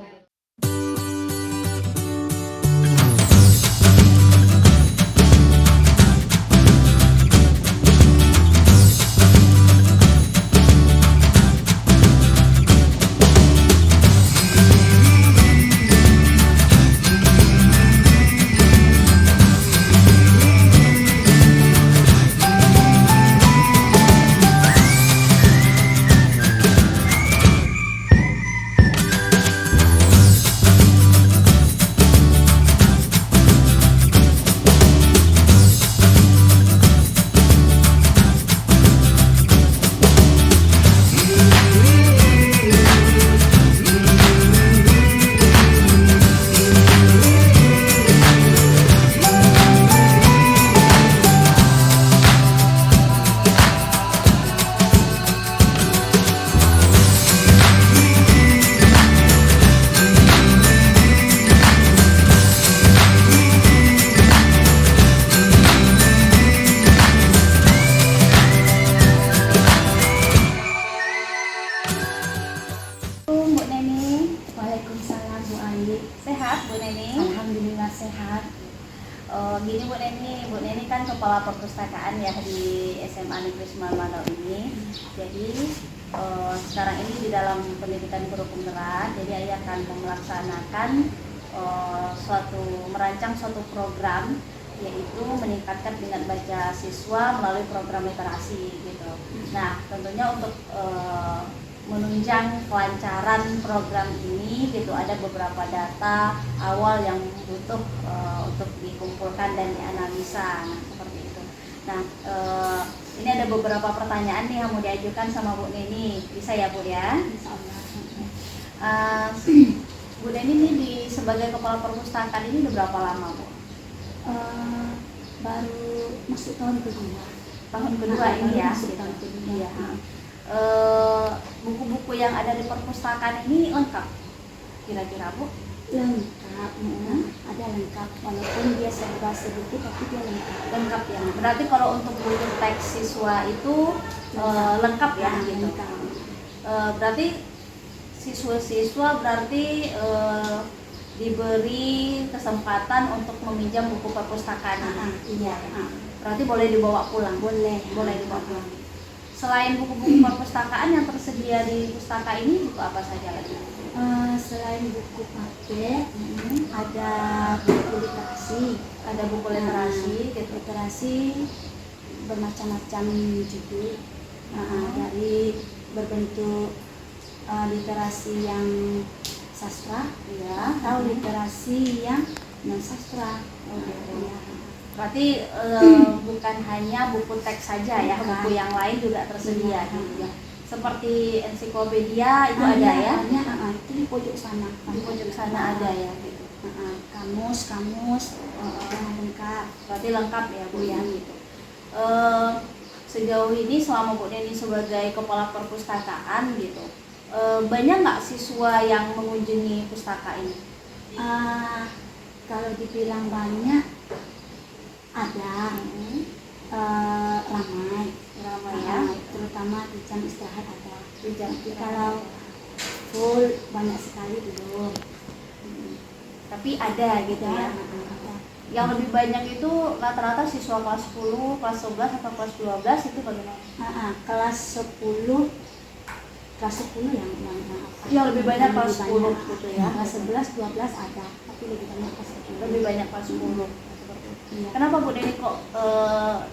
Gini Bu Neni kan kepala perpustakaan ya di SMA Negeri 9 Mandau ini. Jadi sekarang ini di dalam pendidikan kurikulum berat, jadi Ayah akan melaksanakan merancang suatu program yaitu meningkatkan minat baca siswa melalui program literasi gitu. Nah, tentunya untuk menunjang kelancaran program ini gitu, ada beberapa data awal yang butuh untuk dikumpulkan dan dianalisa. Nah, seperti itu. Nah, ini ada beberapa pertanyaan nih yang mau diajukan sama Bu Neni. Bisa ya Bu ya? Bu Neni ini sebagai kepala perpustakaan ini udah berapa lama Bu? Baru masuk tahun kedua. Tahun kedua ini ya? Masuk tahun kedua. Iya. Buku-buku yang ada di perpustakaan ini lengkap kira-kira Bu? Lengkap, ada lengkap, walaupun dia serba sedikit tapi dia Lengkap ya. Berarti kalau untuk buku teks siswa itu lengkap ya gitu. lengkap. Berarti siswa-siswa berarti diberi kesempatan untuk meminjam buku perpustakaan ini. Iya. Berarti boleh dibawa pulang. Boleh Dibawa pulang. Selain buku-buku perpustakaan yang tersedia di pustaka ini, buku apa saja lagi? Selain buku paket, ada buku literasi. Ada buku literasi gitu. Literasi bermacam-macam judul, dari berbentuk literasi yang sastra Ya, atau literasi yang non sastra. Ya. Berarti bukan hanya buku teks saja ya, buku yang lain juga tersedia gitu ya. Seperti ensiklopedia itu ada ya? Itu di pojok sana. Di pojok sana ada ya gitu. Kamus yang lengkap. Berarti lengkap ya Bu ya gitu. Sejauh ini selama Bu Neni sebagai kepala perpustakaan gitu, banyak nggak siswa yang mengunjungi pustaka ini? Kalau dibilang banyak, ada ramai Ya. terutama di jam istirahat ada. Di jam Tapi kalau full banyak sekali belum. Tapi ada gitu ya. Ada. Yang lebih banyak itu rata-rata siswa kelas 10, kelas 11 atau kelas 12 itu bagaimana? Kelas 10 yang Yang lebih banyak kelas 10 banyak. gitu ya. Kelas 11, 12 ada, tapi lebih banyak kelas 10. Lebih banyak kelas 10. Iya. Kenapa Bu Neni kok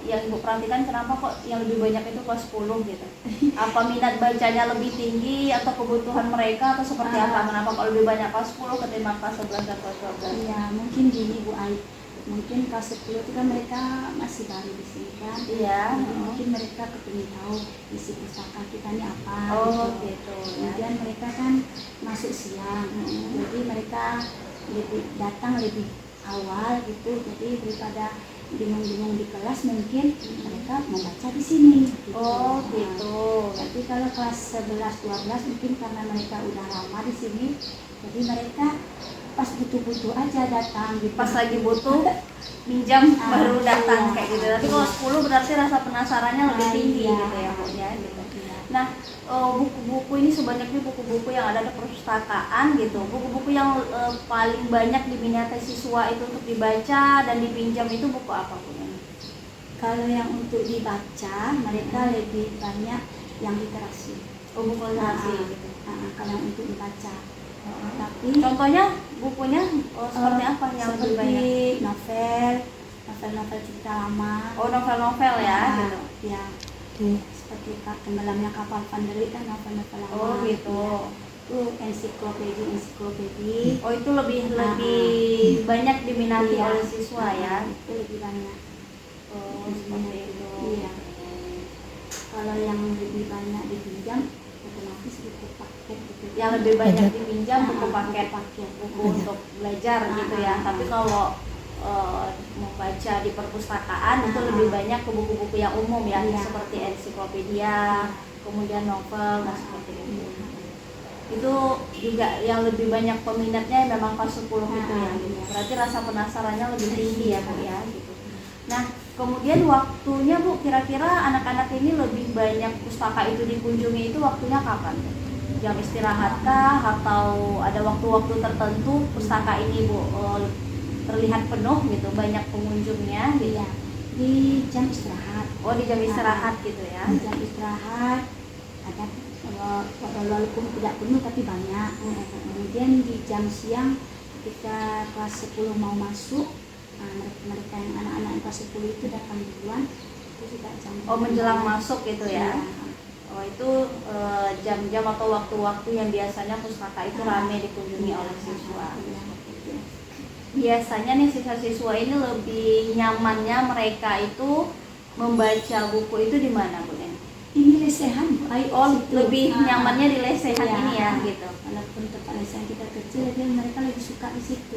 yang Ibu perhatikan kenapa kok yang lebih banyak itu kelas 10 gitu? Apa minat bacanya lebih tinggi atau kebutuhan mereka atau seperti apa? Kenapa kok lebih banyak kelas 10 ketimbang kelas 11 dan kelas 12? Iya, mungkin gini Bu Ai. Mungkin kelas 10 itu kan mereka masih baru di sini kan. Iya. Mungkin mereka kepingin tahu isi pustaka kita ini apa. Oh gitu ya. Kemudian mereka kan masuk siang. Jadi mereka datang lebih awal gitu. Jadi daripada bingung-bingung di kelas, mungkin mereka membaca di sini. Gitu. Oh gitu. Tapi kalau kelas 11, 12 mungkin karena mereka udah lama di sini, jadi mereka pas butuh-butuh aja datang gitu. Pas lagi butuh minjam baru datang kayak gitu. Tapi kalau 10 berarti rasa penasarannya lebih tinggi iya. gitu ya Bu ya gitu. Iya. Nah, buku-buku ini sebanyaknya buku-buku yang ada di perpustakaan gitu. Buku-buku yang paling banyak diminati siswa itu untuk dibaca dan dipinjam itu buku apa Bu? Kalau yang untuk dibaca, mereka lebih banyak yang literasi. Oh, buku literasi gitu. Kalau yang untuk dibaca. Tapi Contohnya bukunya seperti apa yang lebih seperti banyak? novel cerita lama. Oh, novel-novel ya gitu. Ya, seperti Tenggelamnya Kapal Van der Wijk kan novel-novel lama. Oh gitu. Ya. Itu ensiklopedi. Oh, itu lebih banyak diminati Iya. oleh siswa ya. Itu lebih banyak. Oh, seperti itu. Iya. Kalau yang lebih banyak dipinjam, otomatis buku paket gitu. Yang lebih banyak dipinjam buku paket, paket. buku untuk belajar gitu ya. Tapi kalau membaca di perpustakaan itu lebih banyak ke buku-buku yang umum ya, Iya. seperti ensiklopedia, kemudian novel, dan seperti itu. Itu juga yang lebih banyak peminatnya memang kelas 10 itu ya. Gitu. Berarti rasa penasarannya lebih tinggi ya Bu ya gitu. Nah, kemudian waktunya Bu, kira-kira anak-anak ini lebih banyak pustaka itu dikunjungi itu waktunya kapan? Jam istirahat kah atau ada waktu-waktu tertentu pustaka ini Bu terlihat penuh gitu, banyak pengunjungnya gitu. Iya. Di jam istirahat. Oh, di jam istirahat gitu ya. Di jam istirahat ada walaupun tidak penuh tapi banyak. Kemudian di jam siang ketika kelas 10 mau masuk, mereka yang anak-anak yang kelas 10 itu datang duluan, itu juga jam menjelang masuk gitu ya. Iya. Oh itu jam-jam atau waktu-waktu yang biasanya pustaka itu ramai dikunjungi oleh siswa. Iya. Biasanya nih siswa-siswa ini lebih nyamannya mereka itu membaca buku itu di mana, Bu Nen? Ini lesehan, Bu. Lebih nyamannya di lesehan Iya. ini ya gitu. Walaupun tempat lesehan kita kecil, mereka lebih suka di situ.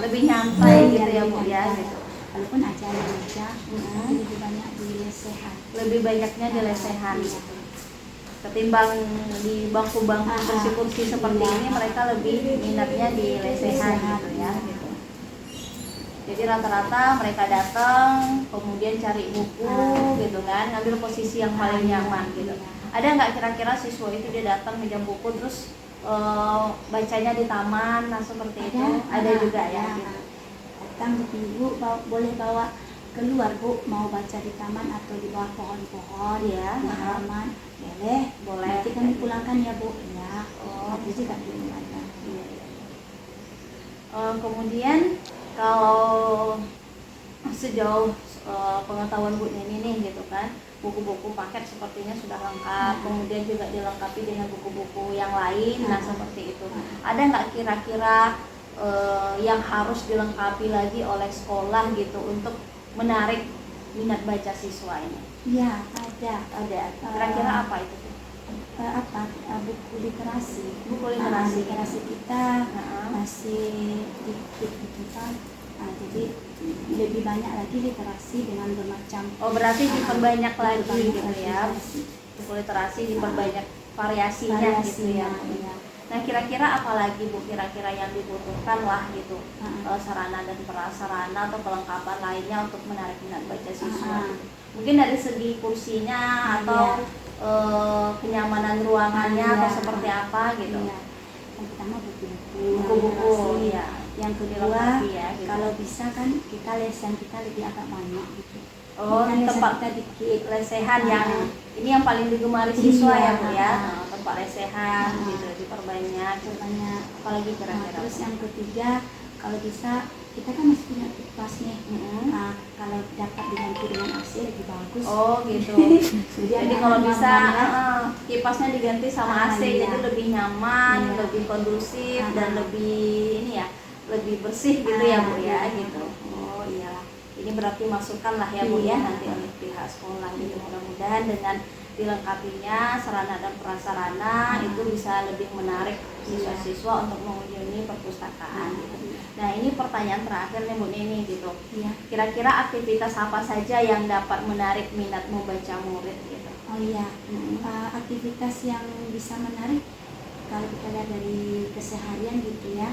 Lebih nyantai gitu ya, Bu ya. nyantai. Gitu. Walaupun acara baca, tapi lebih banyak di lesehan. Lebih banyaknya di lesehan gitu. Ketimbang di bangku-bangku kursi-kursi seperti ini, mereka lebih minatnya di lesehan gitu ya gitu. Jadi rata-rata mereka datang kemudian cari buku gitu kan, ngambil posisi yang paling nyaman gitu. Ada nggak kira-kira siswa itu dia datang meja buku terus bacanya di taman, nah seperti itu? Ada juga ya gitu. Datang ke ibu, boleh bawa keluar, Bu, mau baca di taman atau di bawah pohon-pohon Ya, di taman, boleh. Nanti kami pulangkan ya, Bu. Ya. Nanti juga di rumah. Kemudian kalau sejauh pengetahuan Bu Neni nih gitu kan, buku-buku paket sepertinya sudah lengkap, kemudian juga dilengkapi dengan buku-buku yang lain, nah seperti itu. Ada nggak kira-kira yang harus dilengkapi lagi oleh sekolah gitu untuk menarik minat baca siswa ini? Iya, ada. Kira-kira apa itu? Buku literasi. Buku literasi. Literasi kita masih dikit gitu kan. Jadi lebih banyak lagi literasi dengan bermacam. Berarti diperbanyak lagi gitu ya. Literasi. Buku literasi diperbanyak variasinya gitu ya. Iya. Nah kira-kira apa lagi Bu, kira-kira yang dibutuhkan lah gitu, sarana dan prasarana atau kelengkapan lainnya untuk menarik minat baca siswa. Mungkin dari segi kursinya atau kenyamanan ruangannya atau seperti apa gitu. Yang pertama buku-buku, Buku-buku ya. Yang kedua Dilengkapi ya, gitu. kalau bisa kan kita lesehan kita lebih agak banyak gitu. Ini tempat kita dikit lesehan yang ini yang paling digemari siswa Iya. ya Bu ya. Tempat lesehan gitu diperbanyak. Apalagi kira-kira. Terus yang ketiga, kalau bisa kita kan masih punya kipas nih. Kalau dapat diganti dengan AC lebih bagus. Gitu. Jadi kalau bisa kipasnya diganti sama AC Iya. jadi lebih nyaman, Iya. lebih kondusif dan lebih ini ya, lebih bersih gitu ya Bu ya gitu. Iyalah. Ini berarti masukan lah ya Bu ya nanti oleh pihak sekolah gitu. Mudah-mudahan dengan dilengkapinya sarana dan prasarana itu bisa lebih menarik siswa-siswa untuk mengunjungi perpustakaan gitu. Nah ini pertanyaan terakhir nih Bu Neni gitu. Kira-kira aktivitas apa saja yang dapat menarik minat membaca murid gitu? Aktivitas yang bisa menarik kalau kita lihat dari keseharian gitu ya,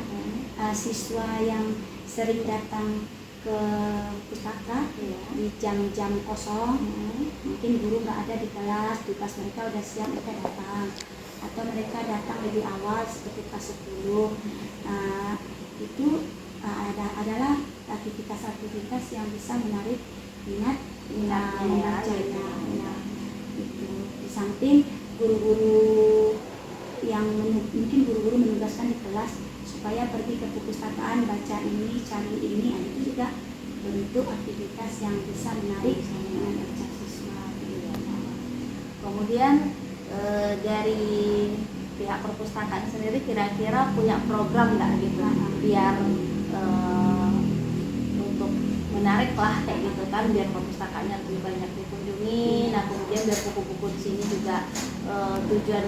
siswa yang sering datang ke pustaka di jam-jam kosong, mungkin guru nggak ada di kelas, tugas mereka udah siap, mereka datang, atau mereka datang lebih awal seperti kelas 10. Itu adalah aktivitas-aktivitas yang bisa menarik minat membacanya. Itu di samping guru-guru yang mungkin guru-guru menugaskan di kelas supaya pergi ke perpustakaan, baca ini, cari ini, itu juga bentuk aktivitas yang bisa menarik minat baca siswa. Kemudian dari pihak perpustakaan sendiri kira-kira punya program nggak gitu biar untuk menarik lah kayak gitu kan, biar perpustakaannya lebih banyak dikunjungi. Nah kemudian biar buku-buku di sini juga tujuan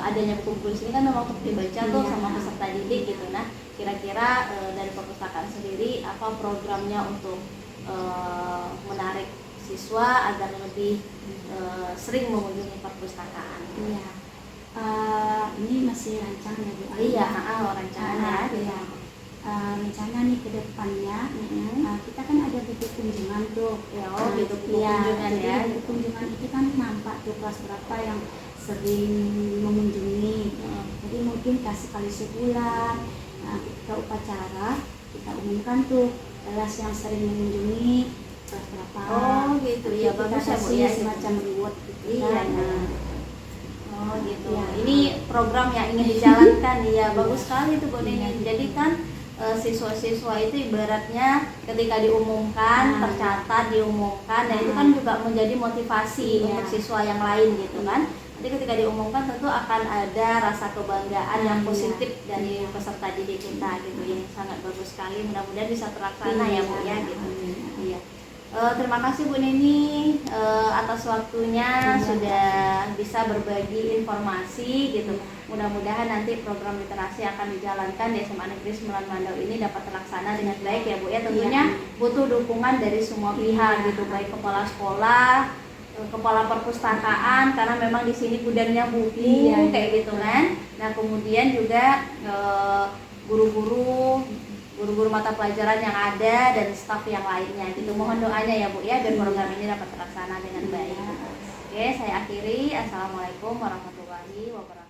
adanya buku-buku di sini kan memang untuk dibaca tuh sama peserta didik gitu. Nah kira-kira dari perpustakaan sendiri apa programnya untuk menarik siswa agar lebih sering mengunjungi perpustakaan? Ini masih rancangan ya Bu. Rancangannya. Rencana nih ke depannya, kita kan ada buku kunjungan tuh. Buku kunjungan ya. Buku kunjungan itu kan nampak tuh kelas berapa yang sering mengunjungi. Jadi mungkin kasih kali sebulan, ketika upacara kita umumkan tuh kelas yang sering mengunjungi kelas berapa. Gitu ya, bagus ya Bu ya, semacam reward gitu. Gitu. Ini program yang ingin dijalankan ya, bagus sekali tuh Bu Neni. Jadi kan siswa-siswa itu ibaratnya ketika diumumkan, tercatat, diumumkan, nah itu kan juga menjadi motivasi untuk siswa yang lain gitu kan. Jadi ketika diumumkan tentu akan ada rasa kebanggaan yang positif dari peserta didik kita gitu, yang sangat bagus sekali. Mudah-mudahan bisa terlaksana ya Bu ya gitu. Iya. Terima kasih Bu Neni atas waktunya sudah bisa berbagi informasi gitu. Mudah-mudahan nanti program literasi akan dijalankan di SMA Negeri 9 Mandau ini dapat terlaksana dengan baik ya Bu ya. Tentunya butuh dukungan dari semua pihak gitu, baik kepala sekolah, kepala perpustakaan, karena memang di sini gudangnya buku kayak gitu kan. Nah kemudian juga guru-guru mata pelajaran yang ada dan staf yang lainnya gitu. Mohon doanya ya Bu ya biar program ini dapat terlaksana dengan baik. Oke, saya akhiri. Assalamualaikum warahmatullahi wabarakatuh.